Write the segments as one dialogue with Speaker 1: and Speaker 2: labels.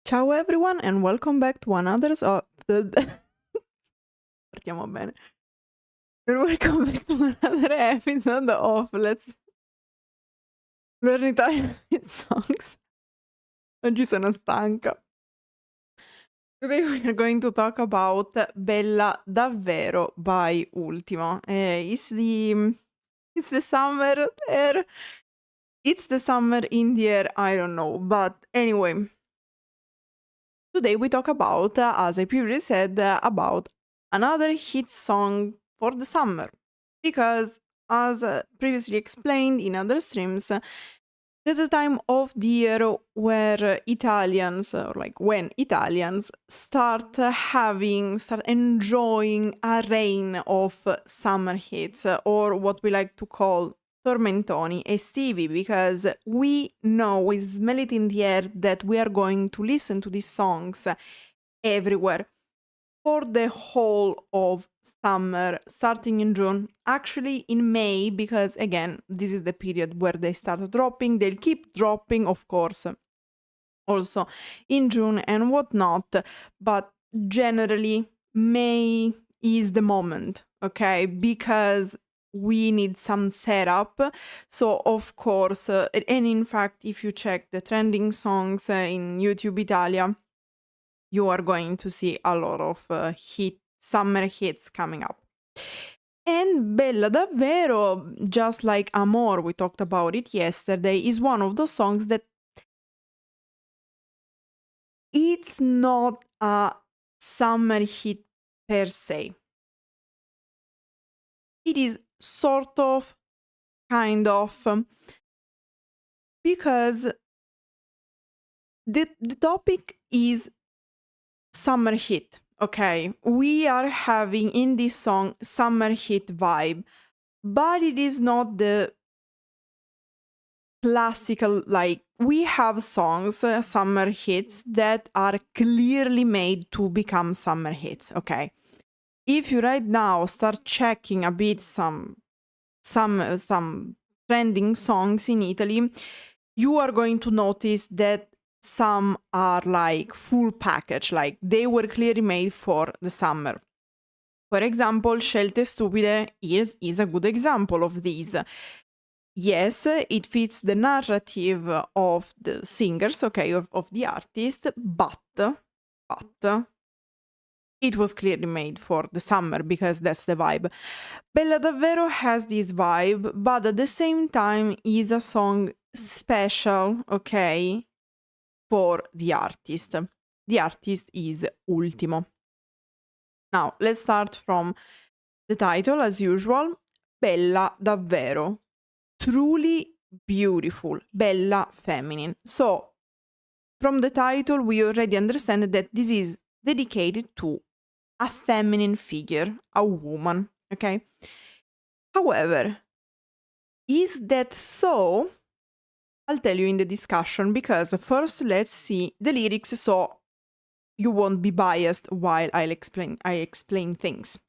Speaker 1: Ciao everyone and welcome back to another partiamo bene. And welcome back to another episode of Let's Learn Italian with Songs. Oggi sono stanca. Today we are going to talk about Bella Davvero by Ultimo. It's the summer there. It's the summer in the air, I don't know. But anyway, today we talk about, as I previously said, about another hit song for the summer. Because, as previously explained in other streams, there's a time of the year where Italians, or like when Italians start enjoying a rain of summer hits, or what we like to call tormentoni estivi, because we know, we smell it in the air that we are going to listen to these songs everywhere for the whole of summer, starting in June, actually in May, because again, this is the period where they start dropping. They'll keep dropping, of course, also in June and whatnot, but generally May is the moment, okay, because we need some setup. So of course, and in fact, if you check the trending songs in YouTube Italia, you are going to see a lot of summer hits coming up. And Bella Davvero, just like Amor, we talked about it yesterday, is one of those songs that it's not a summer hit per se. It is sort of, kind of, because the topic is summer hit. Okay, we are having in this song summer hit vibe, but it is not the classical, like we have songs, summer hits that are clearly made to become summer hits. Okay, if you right now start checking a bit some trending songs in Italy, you are going to notice that some are like full package, like they were clearly made for the summer. For example, Scelte Stupide is a good example of this. Yes, it fits the narrative of the singers, okay, of the artist, but it was clearly made for the summer because that's the vibe. Bella Davvero has this vibe, but at the same time is a song special, okay, for the artist. The artist is Ultimo. Now, let's start from the title as usual. Bella Davvero. Truly beautiful. Bella feminine. So, from the title, we already understand that this is dedicated to a feminine figure, a woman, okay? However, is that so? I'll tell you in the discussion, because first let's see the lyrics so you won't be biased while I explain things.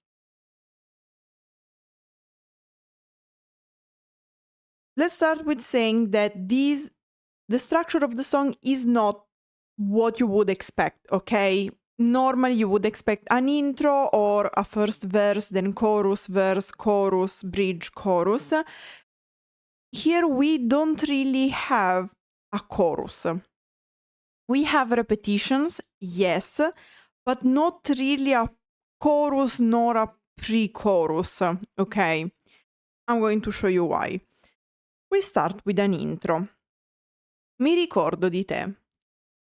Speaker 1: Let's start with saying that the structure of the song is not what you would expect, okay? Normally you would expect an intro or a first verse, then chorus, verse, chorus, bridge, chorus. Here we don't really have a chorus. We have repetitions, yes, but not really a chorus nor a pre-chorus, okay? I'm going to show you why. We start with an intro. Mi ricordo di te.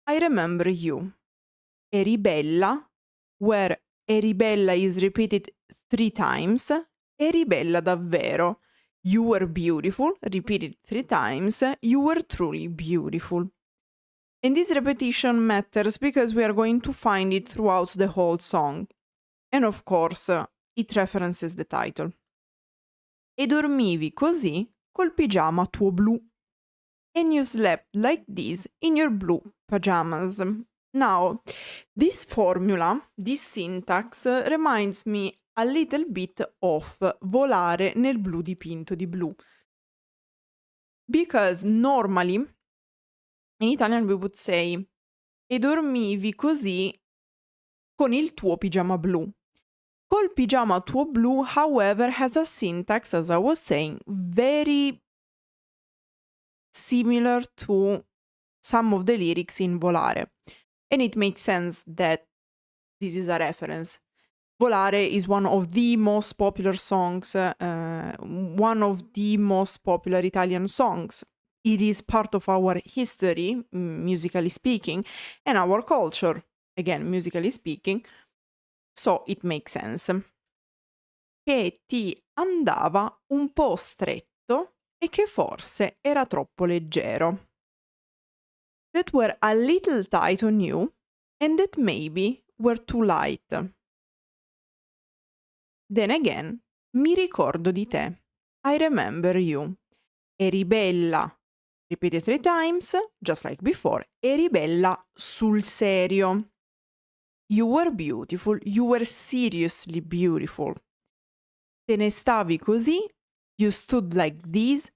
Speaker 1: I remember you. Eri bella, where eri bella is repeated 3 times. Eri bella davvero. You were beautiful, repeated 3 times. You were truly beautiful. And this repetition matters because we are going to find it throughout the whole song. And of course, it references the title. E dormivi così col pigiama tuo blu. And you slept like this in your blue pajamas. Now, this formula, this syntax, reminds me a little bit of volare nel blu dipinto di blu. Because normally, in Italian we would say e dormivi così con il tuo pigiama blu. Col pigiama tuo blu, however, has a syntax, as I was saying, very similar to some of the lyrics in Volare. And it makes sense that this is a reference. Volare is one of the most popular songs, one of the most popular Italian songs. It is part of our history, musically speaking, and our culture, again, musically speaking. So it makes sense. Che ti andava un po' stretto e che forse era troppo leggero. That were a little tight on you and that maybe were too light. Then again, mi ricordo di te. I remember you. Eri bella. Repeat it 3 times, just like before. Eri bella sul serio. You were beautiful. You were seriously beautiful. Te ne stavi così. You stood like this.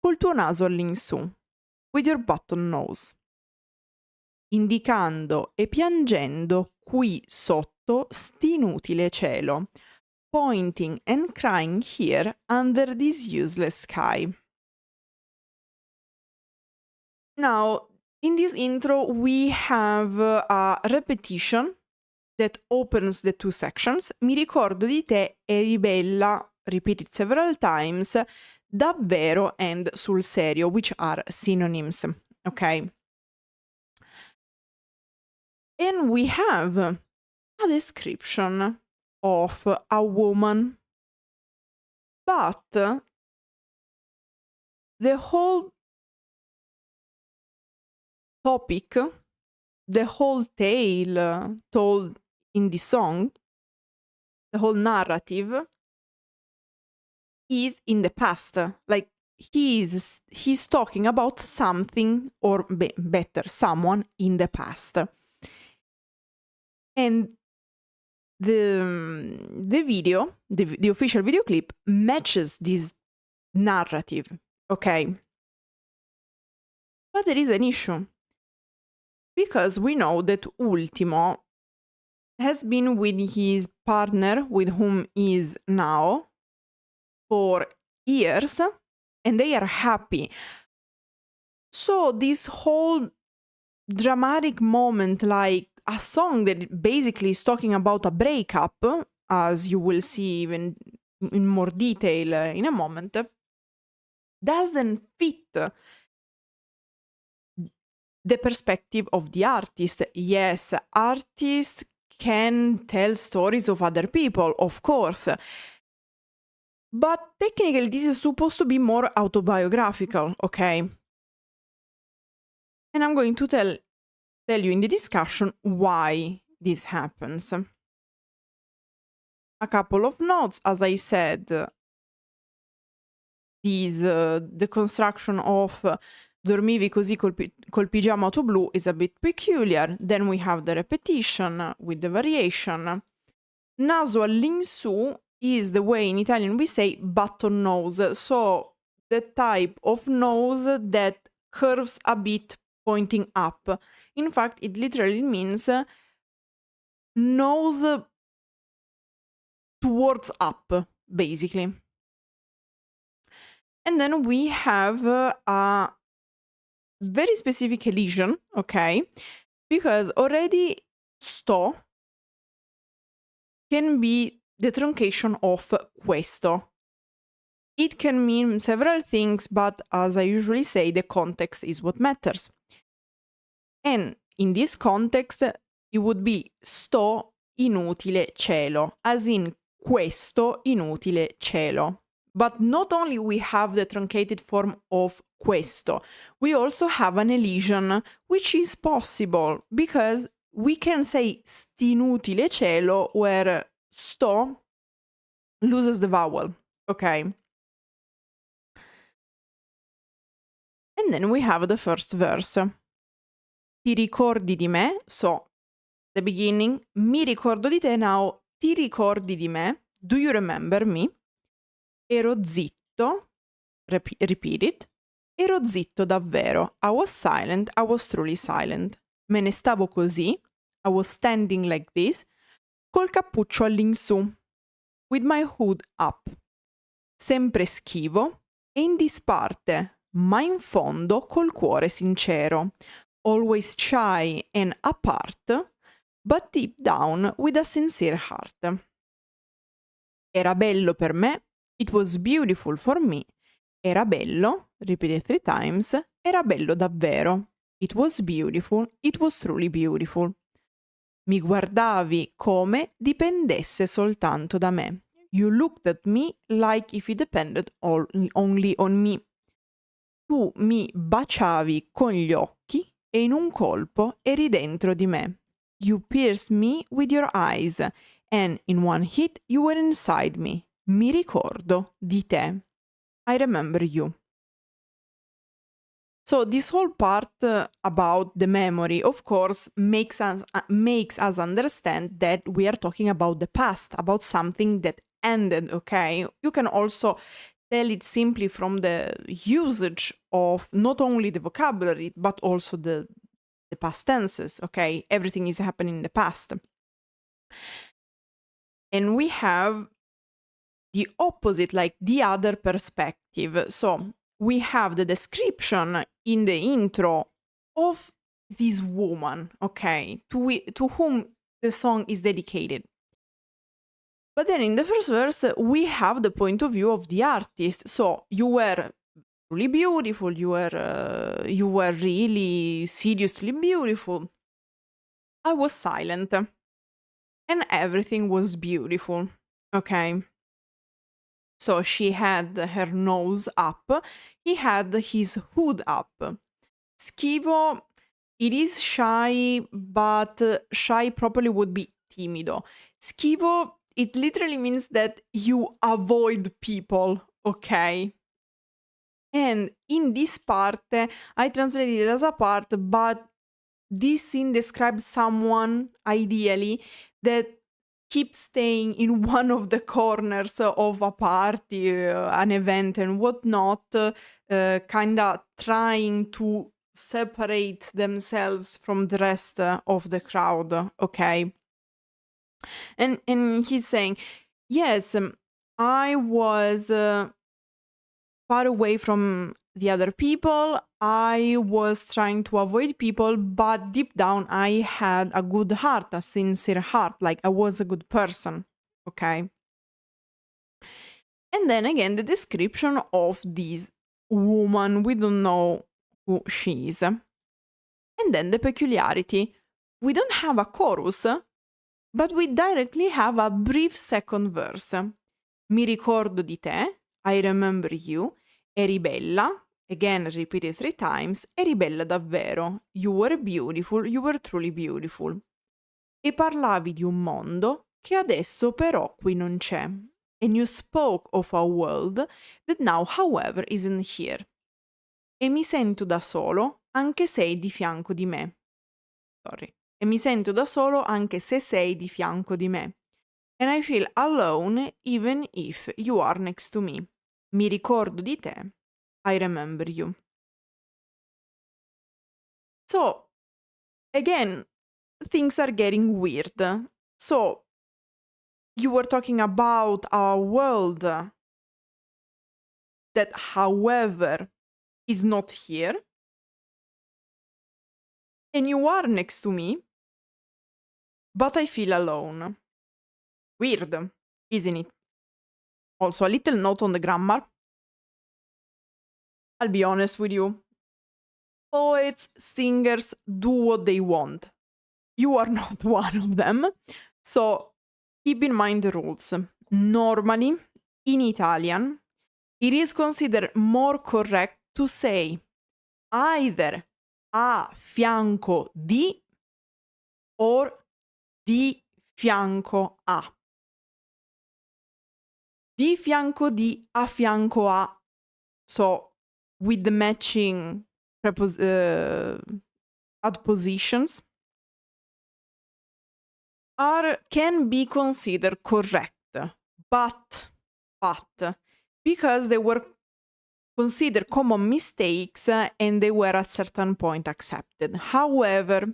Speaker 1: Col tuo naso all'insù. With your button nose. Indicando e piangendo qui sotto st'inutile cielo. Pointing and crying here under this useless sky. Now, in this intro, we have a repetition that opens the 2 sections. Mi ricordo di te, eri bella, repeated several times, davvero and sul serio, which are synonyms, okay? And we have a description of a woman, but the whole topic, the whole tale told in the song, the whole narrative is in the past. Like he's talking about something, or better, someone in the past. And the video, the official video clip matches this narrative, okay? But there is an issue. Because we know that Ultimo has been with his partner, with whom he is now, for years, and they are happy. So this whole dramatic moment, like a song that basically is talking about a breakup, as you will see even in more detail in a moment, doesn't fit the perspective of the artist. Yes, artists can tell stories of other people, of course. But technically, this is supposed to be more autobiographical, okay? And I'm going to tell you in the discussion why this happens. A couple of notes, as I said, the construction of dormivi così col pigiama tuo blu is a bit peculiar. Then we have the repetition with the variation. Naso all'insù is the way in Italian we say button nose. So the type of nose that curves a bit pointing up. In fact, it literally means nose towards up, basically. And then we have a very specific elision, okay? Because already sto can be the truncation of questo. It can mean several things, but as I usually say, the context is what matters. And in this context, it would be sto inutile cielo, as in questo inutile cielo. But not only we have the truncated form of questo, we also have an elision, which is possible because we can say st'inutile cielo where sto loses the vowel, okay? And then we have the first verse. Ti ricordi di me? So, the beginning, mi ricordo di te, now ti ricordi di me? Do you remember me? Ero zitto, repeat it. Ero zitto davvero. I was silent, I was truly silent. Me ne stavo così, I was standing like this, col cappuccio all'insù, with my hood up. Sempre schivo e in disparte, ma in fondo col cuore sincero. Always shy and apart, but deep down with a sincere heart. Era bello per me, it was beautiful for me. Era bello, repeated 3 times, era bello davvero. It was beautiful, it was truly beautiful. Mi guardavi come dipendesse soltanto da me. You looked at me like if it depended only on me. Tu mi baciavi con gli occhi e in un colpo eri dentro di me. You pierced me with your eyes and in one hit you were inside me. Mi ricordo di te. I remember you. So this whole part about the memory, of course, makes us understand that we are talking about the past, about something that ended, okay? You can also tell it simply from the usage of not only the vocabulary, but also the past tenses, okay? Everything is happening in the past. And we have the opposite, like the other perspective. So we have the description in the intro of this woman, okay, to whom the song is dedicated. But then in the first verse, we have the point of view of the artist. So you were truly beautiful, you were really seriously beautiful. I was silent. And everything was beautiful, okay? So she had her nose up, he had his hood up. Schivo, it is shy, but shy properly would be timido. Schivo, it literally means that you avoid people, okay? And in this part, I translated it as a part, but this scene describes someone, ideally, that keeps staying in one of the corners of a party, an event and whatnot, kinda trying to separate themselves from the rest of the crowd, okay? And he's saying, yes, I was far away from the other people. I was trying to avoid people, but deep down I had a good heart, a sincere heart, like I was a good person, okay? And then again, the description of this woman, we don't know who she is. And then the peculiarity, we don't have a chorus, but we directly have a brief second verse. Mi ricordo di te, I remember you, eri bella, again repeated 3 times, eri bella davvero, you were beautiful, you were truly beautiful. E parlavi di un mondo che adesso però qui non c'è. And you spoke of a world that now however isn't here. E mi sento da solo anche sei di fianco di me. Sorry. E mi sento da solo anche se sei di fianco di me. And I feel alone even if you are next to me. Mi ricordo di te. I remember you. So, again, things are getting weird. So, you were talking about a world that, however, is not here. And you are next to me, but I feel alone. Weird, isn't it? Also, a little note on the grammar. I'll be honest with you. Poets, singers do what they want. You are not one of them. So keep in mind the rules. Normally, in Italian, it is considered more correct to say either a fianco di or di fianco a. Di fianco di, a fianco a. So with the matching adpositions can be considered correct, but because they were considered common mistakes and they were at certain point accepted. However,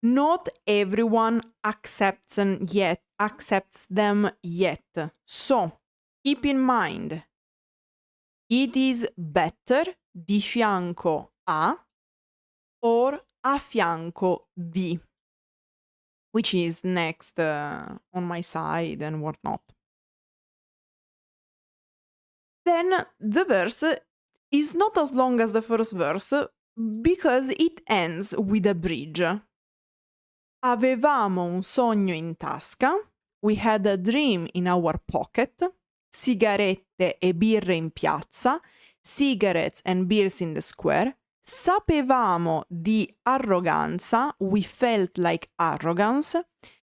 Speaker 1: Not everyone accepts them yet. So keep in mind, it is better di fianco a or a fianco di, which is next on my side and whatnot. Then the verse is not as long as the first verse because it ends with a bridge. Avevamo un sogno in tasca, we had a dream in our pocket, sigarette e birre in piazza, cigarettes and beers in the square, sapevamo di arroganza, we felt like arrogance,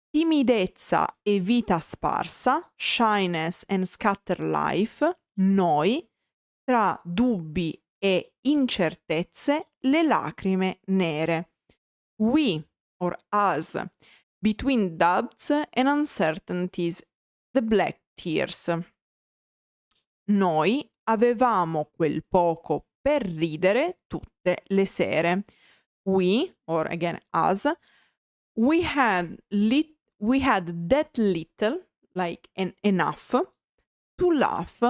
Speaker 1: timidezza e vita sparsa, shyness and scatter life, noi, tra dubbi e incertezze, le lacrime nere. We, or us, between doubts and uncertainties, the black tears. Noi avevamo quel poco per ridere tutte le sere. We, or again us, we had that little, like enough, to laugh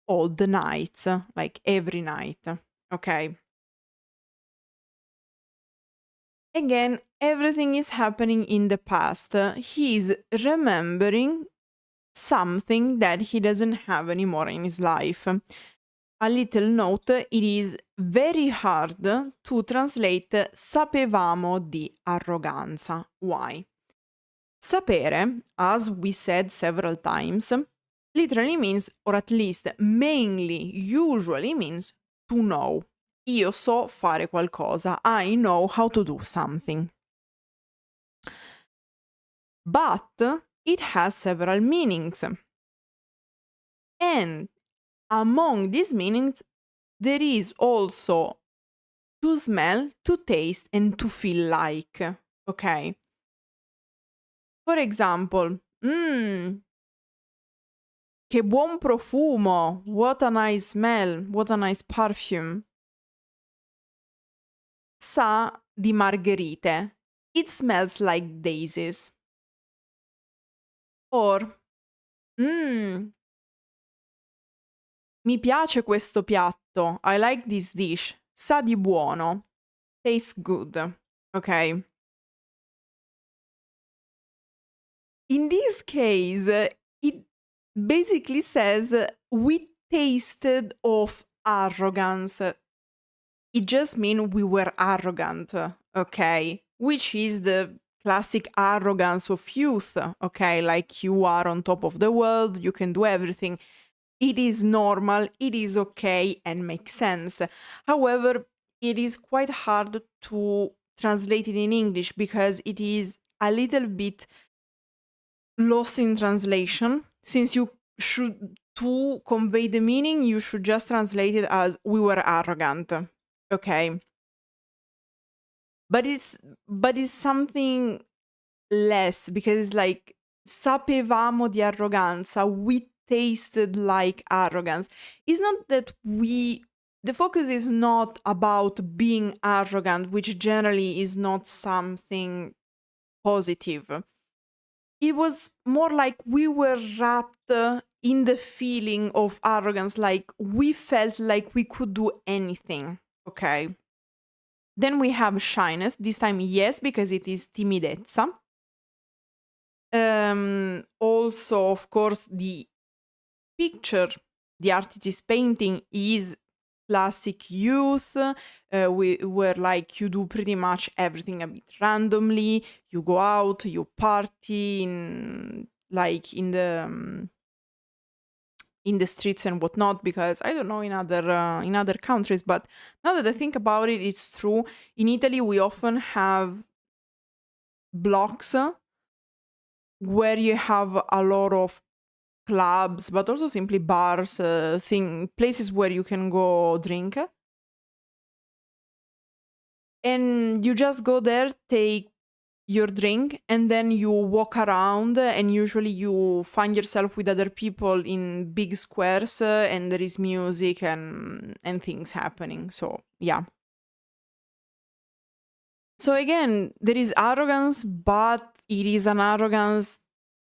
Speaker 1: all the nights, like every night. Okay. Again, everything is happening in the past. He's remembering something that he doesn't have anymore in his life. A little note, it is very hard to translate sapevamo di arroganza. Why? Sapere, as we said several times, literally means, or at least mainly, usually means to know. Io so fare qualcosa. I know how to do something. But it has several meanings. And among these meanings, there is also to smell, to taste, and to feel like. Okay? For example, che buon profumo, what a nice smell, what a nice perfume. Sa di margherite, it smells like daisies. Or, mi piace questo piatto, I like this dish, sa di buono, tastes good, okay? In this case, it basically says we tasted of arrogance. It just means we were arrogant, okay? Which is the classic arrogance of youth, okay? Like you are on top of the world, you can do everything. It is normal, it is okay, and makes sense. However, it is quite hard to translate it in English because it is a little bit lost in translation. Since you should, to convey the meaning, you should just translate it as we were arrogant. Okay. But it's something less because it's like sapevamo di arroganza, we tasted like arrogance. It's not that the focus is not about being arrogant, which generally is not something positive. It was more like we were wrapped in the feeling of arrogance, like we felt like we could do anything. Okay. Then we have shyness. This time, yes, because it is timidezza. Also, of course, the picture the artist is painting is classic youth, where like you do pretty much everything a bit randomly. You go out, you party in the streets and whatnot, because I don't know in other countries, but now that I think about it, it's true. In Italy, we often have blocks where you have a lot of clubs, but also simply bars, places where you can go drink. And you just go there, take your drink, and then you walk around, and usually you find yourself with other people in big squares, and there is music and things happening. So yeah. So again, there is arrogance, but it is an arrogance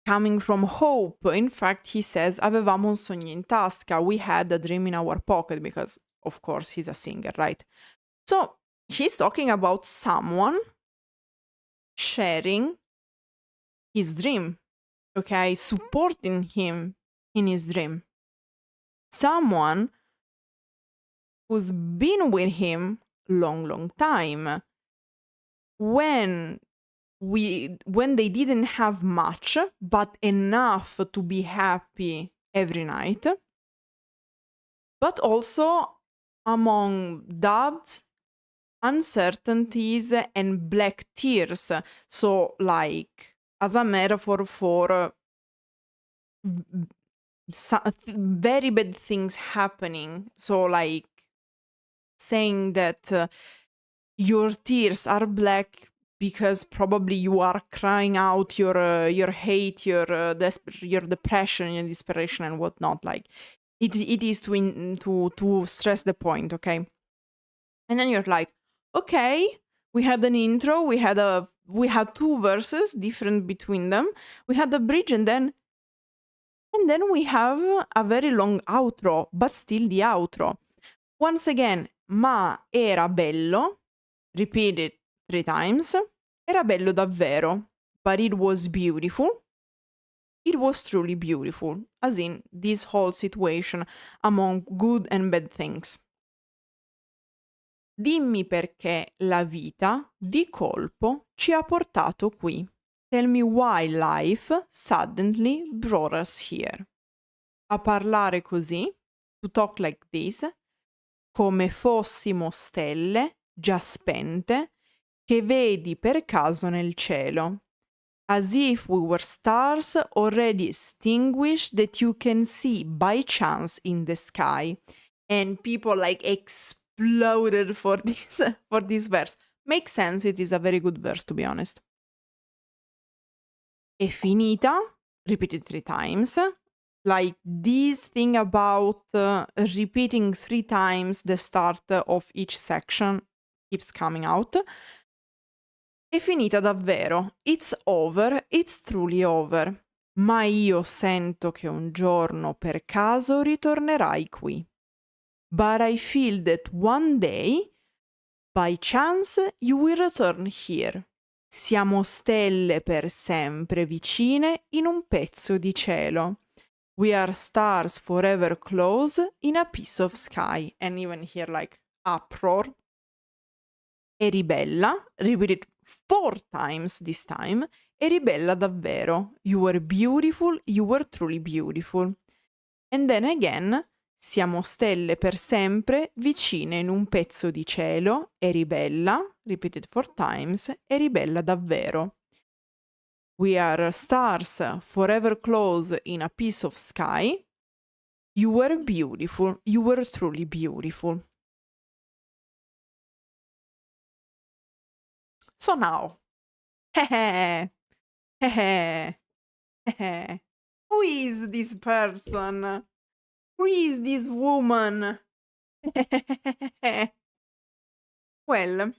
Speaker 1: coming from hope. In fact, he says, avevamo un sogno in tasca. We had a dream in our pocket because, of course, he's a singer, right? So he's talking about someone sharing his dream, okay? Supporting him in his dream. Someone who's been with him long time. When they didn't have much, but enough to be happy every night, but also among doubts, uncertainties, and black tears. So, like, as a metaphor for very bad things happening. So, like, saying that your tears are black because probably you are crying out your hate, your depression, your desperation, and whatnot. Like, it is to stress the point, okay? And then you're like, okay, we had an intro, we had 2 verses different between them, we had the bridge, and then we have a very long outro, but still the outro. Once again, ma era bello, repeated 3 times. Era bello davvero, but it was beautiful. It was truly beautiful, as in this whole situation among good and bad things. Dimmi perché la vita, di colpo, ci ha portato qui. Tell me why life suddenly brought us here. A parlare così, to talk like this, come fossimo stelle già spente, che vedi per caso nel cielo. As if we were stars already extinguished that you can see by chance in the sky. And people like exploded for this verse. Makes sense, it is a very good verse, to be honest. È finita, repeated 3 times. Like, this thing about repeating 3 times the start of each section keeps coming out. È finita davvero. It's over, it's truly over. Ma io sento che un giorno per caso ritornerai qui. But I feel that one day, by chance, you will return here. Siamo stelle per sempre vicine in un pezzo di cielo. We are stars forever close in a piece of sky. And even here, like, uproar. Eri bella, repeat it 4 times this time. Eri bella davvero. You were beautiful, you were truly beautiful. And then again, siamo stelle per sempre vicine in un pezzo di cielo. Eri bella, repeated 4 times. Eri bella davvero. We are stars forever close in a piece of sky. You were beautiful. You were truly beautiful. So now, who is this person? Who is this woman? Well,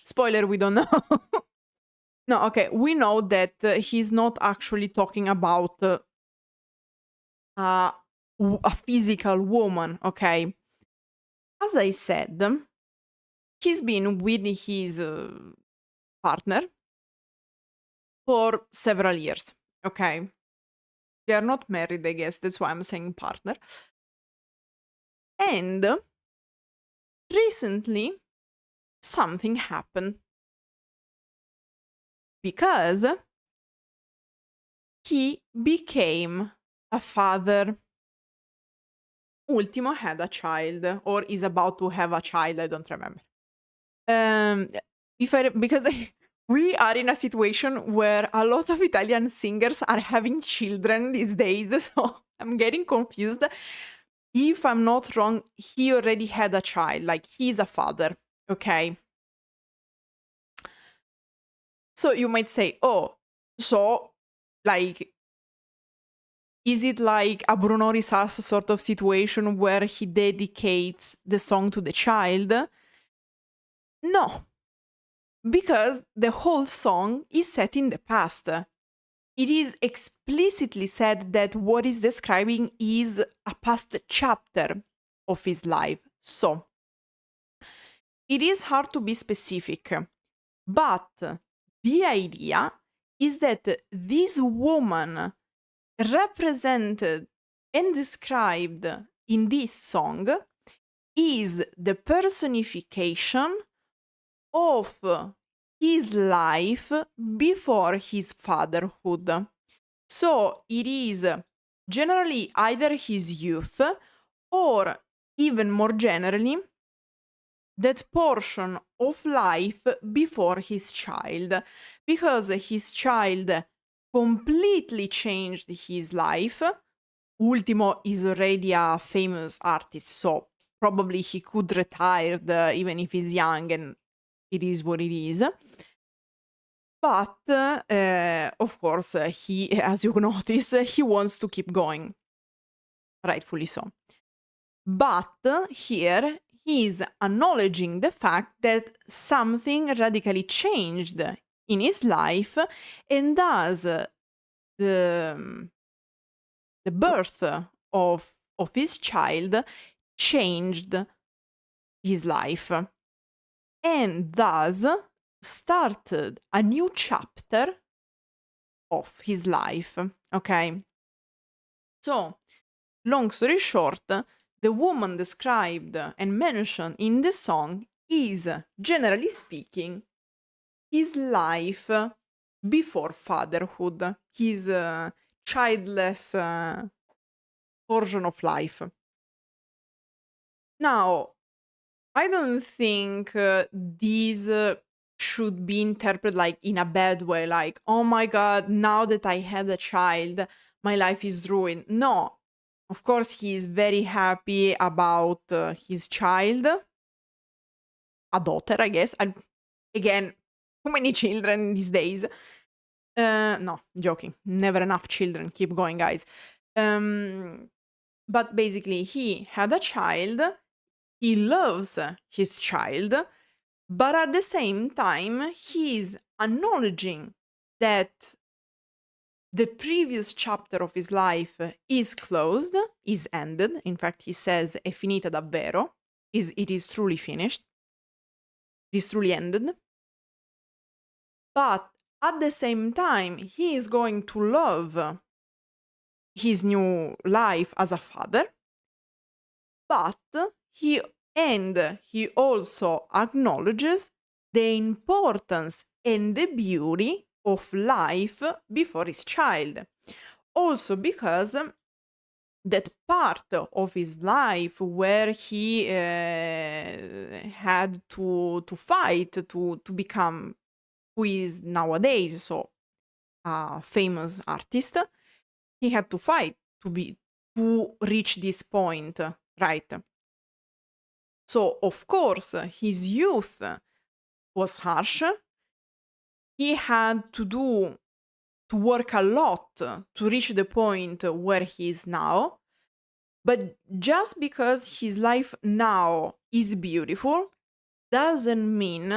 Speaker 1: spoiler, we don't know. No, okay, we know that he's not actually talking about a physical woman, okay? As I said, he's been with his partner for several years, okay? They are not married, I guess, that's why I'm saying partner. And recently, something happened. Because he became a father. Ultimo had a child, or is about to have a child, I don't remember. Because we are in a situation where a lot of Italian singers are having children these days, so I'm getting confused. If I'm not wrong, he already had a child, like he's a father, okay? So you might say, oh, so, like, is it like a Bruno Risas sort of situation where he dedicates the song to the child? No. because the whole song is set in the past. It is explicitly said that what is describing is a past chapter of his life. So, it is hard to be specific, but the idea is that this woman represented and described in this song is the personification of his life before his fatherhood. So it is generally either his youth or even more generally that portion of life before his child, because his child completely changed his life. Ultimo is already a famous artist, so probably he could retire even if he's young, and it is what it is. But of course, he, as you notice, he wants to keep going, rightfully so. But here he's acknowledging the fact that something radically changed in his life, and thus the birth of his child changed his life, and thus started a new chapter of his life. Okay? So, long story short, the woman described and mentioned in the song is, generally speaking, his life before fatherhood, his childless portion of life. Now, I don't think these should be interpreted like in a bad way, like, oh my god, now that I had a child, my life is ruined. No, of course, he is very happy about his child, a daughter, I guess. Again, too many children these days. No, joking. Never enough children. Keep going, guys. But basically, he had a child. He loves his child. But at the same time, he's acknowledging that the previous chapter of his life is closed, is ended. In fact, he says, è finita davvero. It is truly finished. It is truly ended. But at the same time, he is going to love his new life as a father. But he also acknowledges the importance and the beauty of life before his child. Also because that part of his life where he had to fight to become who he is nowadays, so a famous artist, he had to fight to reach this point, right? So, of course, his youth was harsh. He had to work a lot to reach the point where he is now. But just because his life now is beautiful doesn't mean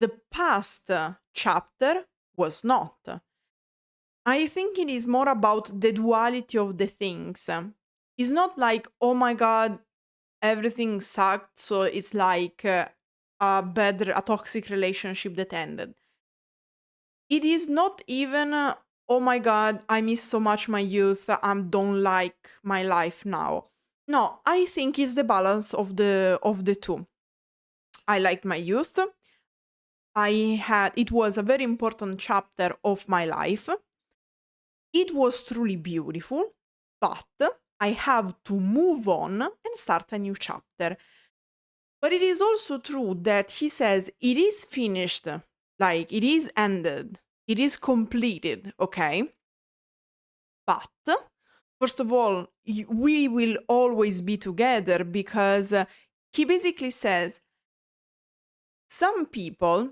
Speaker 1: the past chapter was not. I think it is more about the duality of the things. It's not like, oh my god, everything sucked, so it's like a toxic relationship that ended. It is not even, oh my god, I miss so much my youth, I don't like my life now. No, I think it's the balance of the two. I liked my youth. It was a very important chapter of my life. It was truly beautiful, but I have to move on and start a new chapter. But it is also true that he says it is finished, like it is ended, it is completed, okay? But, first of all, we will always be together because he basically says some people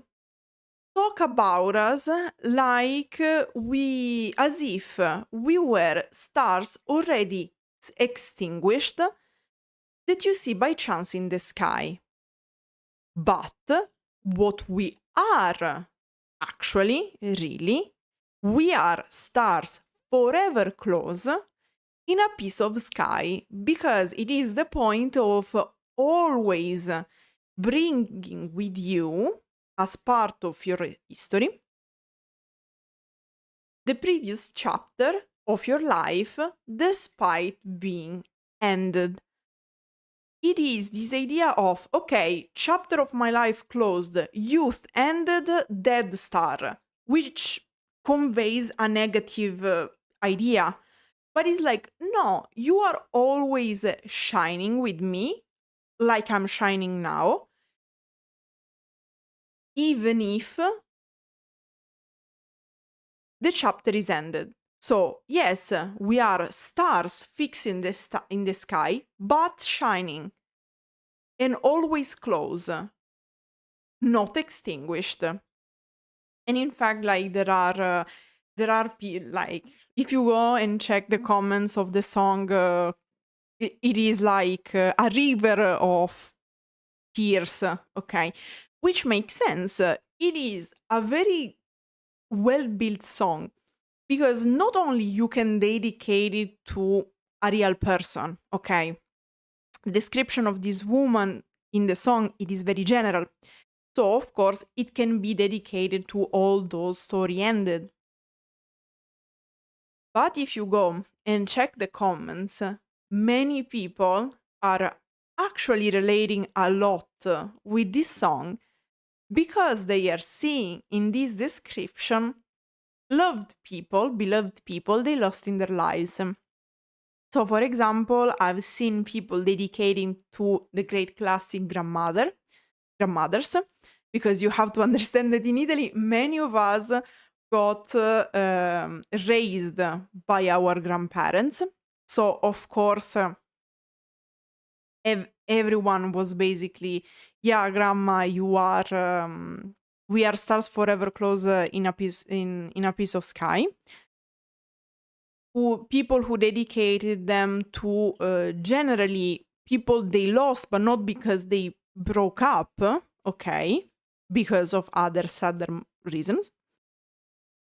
Speaker 1: talk about us like as if we were stars already extinguished that you see by chance in the sky. But what we are actually, really. We are stars forever close in a piece of sky, because it is the point of always bringing with you, as part of your history, the previous chapter of your life, despite being ended. It is this idea of, okay, chapter of my life closed, youth ended, dead star, which conveys a negative idea. But it's like, no, you are always shining with me, like I'm shining now, even if the chapter is ended. So, yes, we are stars fixed in the sky, but shining, and always close, not extinguished. And in fact, like like, if you go and check the comments of the song, it is like a river of tears, okay, which makes sense. It is a very well-built song, because not only you can dedicate it to a real person, okay, the description of this woman in the song, it is very general, so of course it can be dedicated to all those story ended. But if you go and check the comments, many people are actually relating a lot with this song, because they are seeing in this description beloved people they lost in their lives. So, for example, I've seen people dedicating to the great classic grandmothers, because you have to understand that in Italy, many of us got raised by our grandparents. So, of course, everyone was basically, yeah, grandma, you are, we are stars forever close in a piece of sky. People who dedicated them to generally people they lost, but not because they broke up, okay, because of other sadder reasons.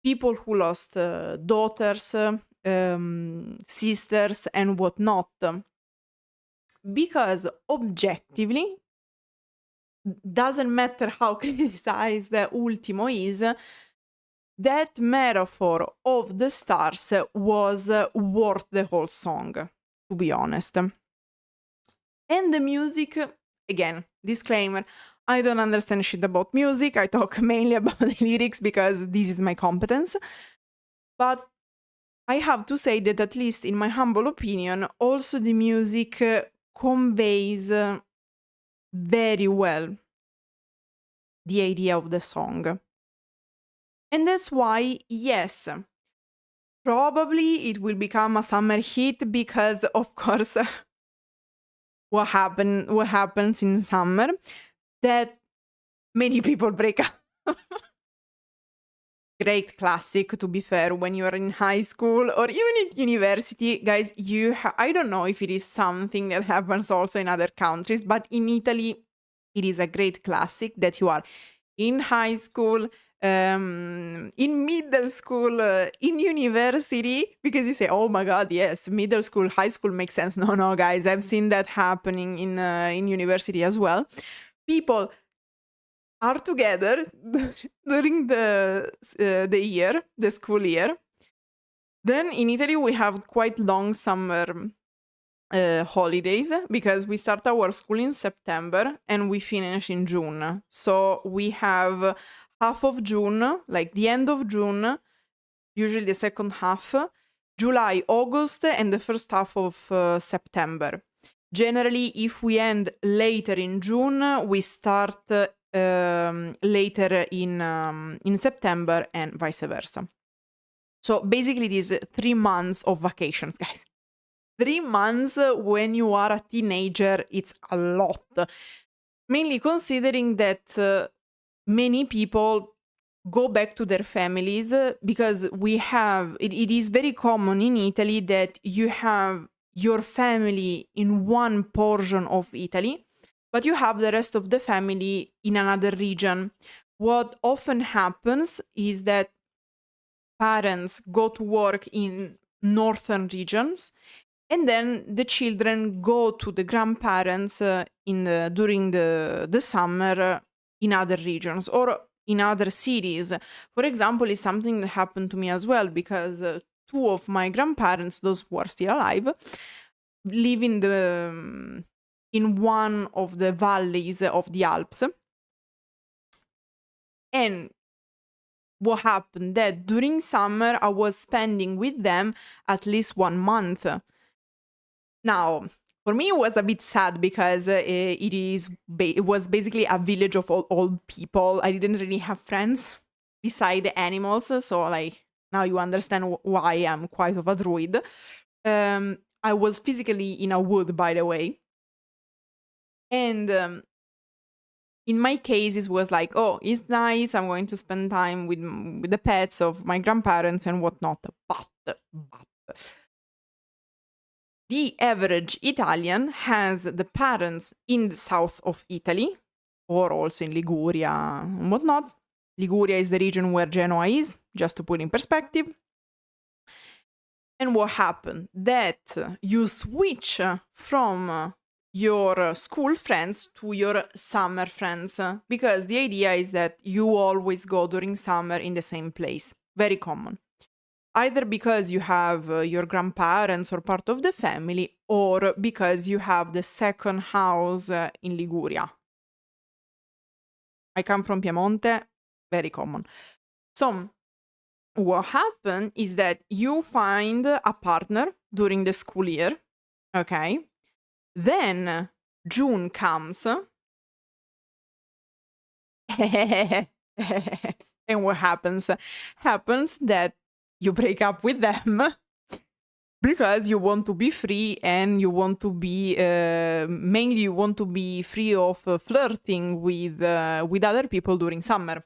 Speaker 1: People who lost daughters, sisters, and whatnot, because objectively, doesn't matter how criticized Ultimo is, that metaphor of the stars was worth the whole song, to be honest. And the music, again, disclaimer, I don't understand shit about music. I talk mainly about the lyrics because this is my competence. But I have to say that, at least in my humble opinion, also the music conveys very well the idea of the song. And that's why, yes, probably it will become a summer hit, because, of course, what happens in summer, that many people break up. Great classic, to be fair, when you are in high school or even in university. Guys, I don't know if it is something that happens also in other countries, but in Italy, it is a great classic that you are in high school, in middle school, in university, because you say, oh my god, yes, middle school, high school makes sense. No, guys, I've seen that happening in university as well. People are together during the school year. Then in Italy we have quite long summer holidays, because we start our school in September and we finish in June. So we have half of June, like the end of June, usually the second half, July, August, and the first half of September. Generally, if we end later in June, we start later in September, and vice versa. So basically, it is 3 months of vacations, guys. 3 months when you are a teenager, it's a lot. Mainly considering that many people go back to their families, because we have, it is very common in Italy that you have your family in one portion of Italy, but you have the rest of the family in another region. What often happens is that parents go to work in northern regions, and then the children go to the grandparents during the summer in other regions or in other cities. For example, it's something that happened to me as well, because two of my grandparents, those who are still alive, live in one of the valleys of the Alps. And what happened that during summer I was spending with them at least 1 month. Now, for me, it was a bit sad because it was basically a village of old people. I didn't really have friends beside the animals, so like now you understand why I'm quite of a druid. I was physically in a wood, by the way, and in my case, it was like, oh, it's nice. I'm going to spend time with the pets of my grandparents and whatnot. But the average Italian has the parents in the south of Italy, or also in Liguria and whatnot. Liguria is the region where Genoa is, just to put in perspective. And what happened? That you switch from your school friends to your summer friends, because the idea is that you always go during summer in the same place. Very common. Either because you have your grandparents or part of the family, or because you have the second house in Liguria. I come from Piemonte, very common. So what happened is that you find a partner during the school year, okay? Then June comes. And what happens? Happens that you break up with them because you want to be free, and you want to be mainly you want to be free of flirting with other people during summer.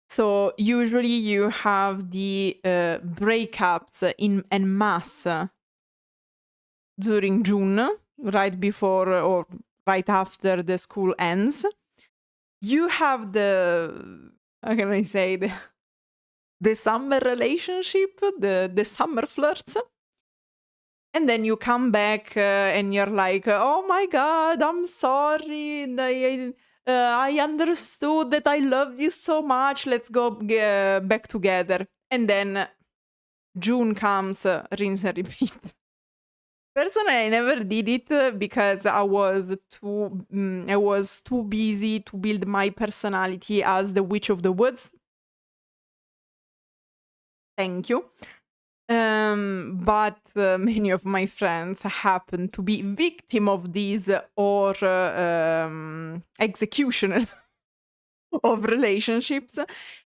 Speaker 1: So usually you have the breakups en masse during June, right before or right after the school ends. You have how can I say, the summer relationship, the summer flirts. And then you come back and you're like, oh my God, I'm sorry. I understood that I loved you so much. Let's go back together. And then June comes, rinse and repeat. Personally, I never did it because I was too busy to build my personality as the witch of the woods. Thank you. But many of my friends happen to be victim of these or executioners of relationships.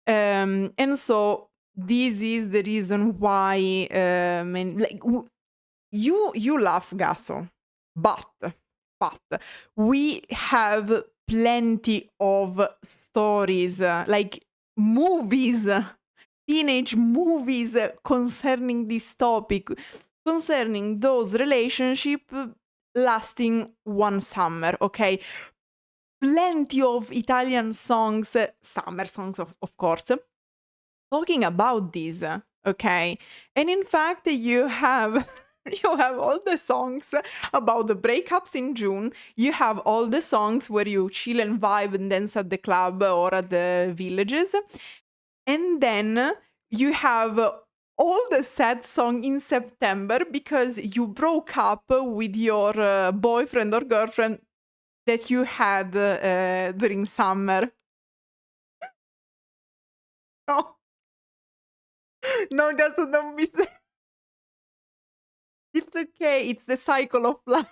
Speaker 1: And so this is the reason why you laugh, Gasso, but we have plenty of stories, like movies, teenage movies concerning this topic, concerning those relationships lasting one summer, okay? Plenty of Italian songs, summer songs, of course, talking about this, okay? And in fact, you have all the songs about the breakups in June. You have all the songs where you chill and vibe and dance at the club or at the villages. And then you have all the sad song in September because you broke up with your boyfriend or girlfriend that you had during summer. No. No, just don't be sad. It's okay. It's the cycle of life.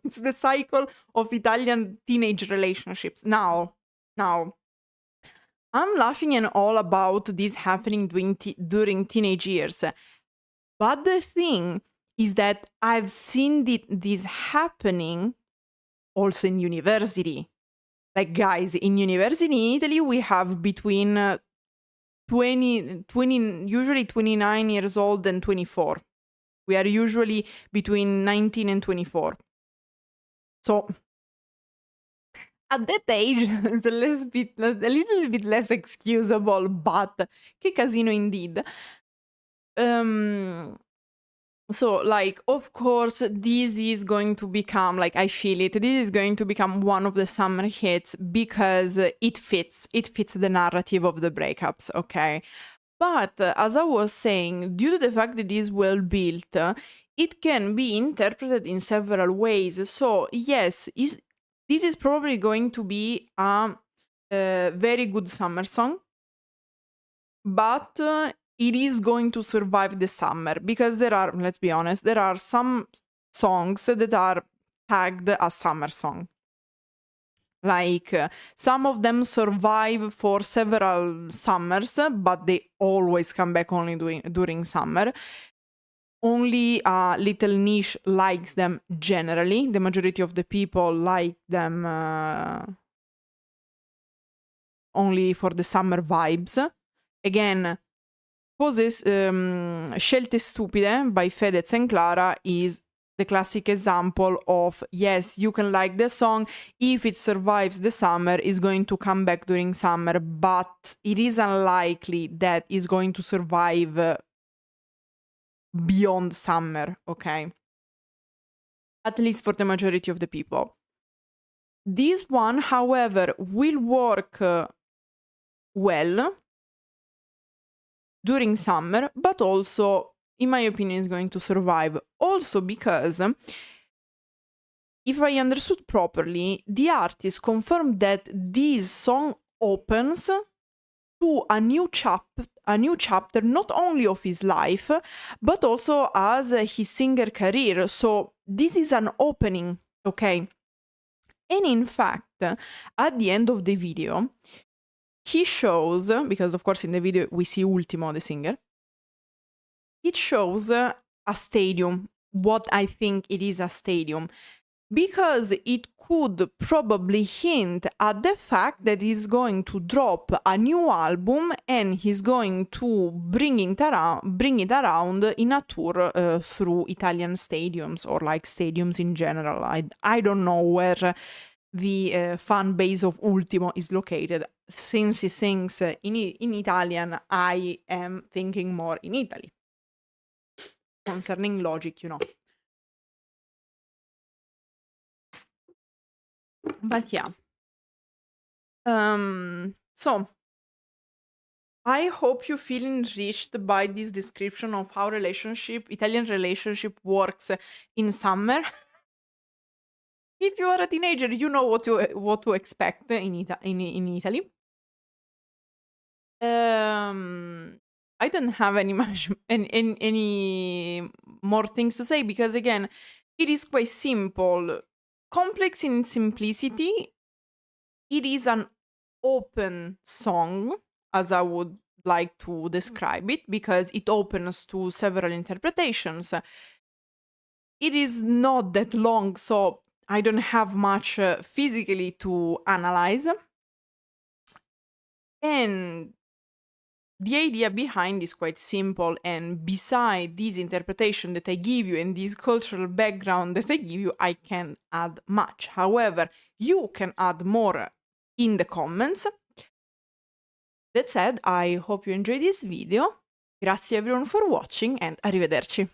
Speaker 1: It's the cycle of Italian teenage relationships. Now, I'm laughing and all about this happening during teenage years. But the thing is that I've seen this happening also in university. Like, guys, in university in Italy, we have between 20, usually 29 years old and 24. We are usually between 19 and 24. So at that age, a little bit less excusable, but che casino indeed. So, like, of course, this is going to become, like, I feel it, this is going to become one of the summer hits because it fits the narrative of the breakups, okay? But as I was saying, due to the fact that it is well built, it can be interpreted in several ways. So, yes, this is probably going to be a very good summer song, but it is going to survive the summer because there are, let's be honest, there are some songs that are tagged as summer song. Like some of them survive for several summers, but they always come back only during summer. Only a little niche likes them generally. The majority of the people like them only for the summer vibes. Again, Scelte Stupide by Fedez and Clara is the classic example of, yes, you can like the song, if it survives the summer, it's going to come back during summer, but it is unlikely that it's going to survive beyond summer, okay? At least for the majority of the people. This one, however, will work well during summer, but also, in my opinion, is going to survive. Also because, if I understood properly, the artist confirmed that this song opens to a new chapter, not only of his life, but also as his singer career. So this is an opening, okay? And in fact, at the end of the video, he shows, because of course in the video we see Ultimo, the singer, it shows a stadium, what I think it is a stadium, because it could probably hint at the fact that he's going to drop a new album and he's going to bring it around in a tour through Italian stadiums, or like stadiums in general. I don't know where the fan base of Ultimo is located. Since he sings in Italian, I am thinking more in Italy. Concerning logic, you know. But yeah. So I hope you feel enriched by this description of how Italian relationship works in summer. If you are a teenager, you know what to expect in Italy. I don't have any more things to say because, again, it is quite simple. Complex in simplicity. It is an open song, as I would like to describe it, because it opens to several interpretations. It is not that long, so I don't have much physically to analyze. And the idea behind is quite simple, and beside this interpretation that I give you and this cultural background that I give you, I can't add much. However, you can add more in the comments. That said, I hope you enjoyed this video. Grazie everyone for watching and arrivederci.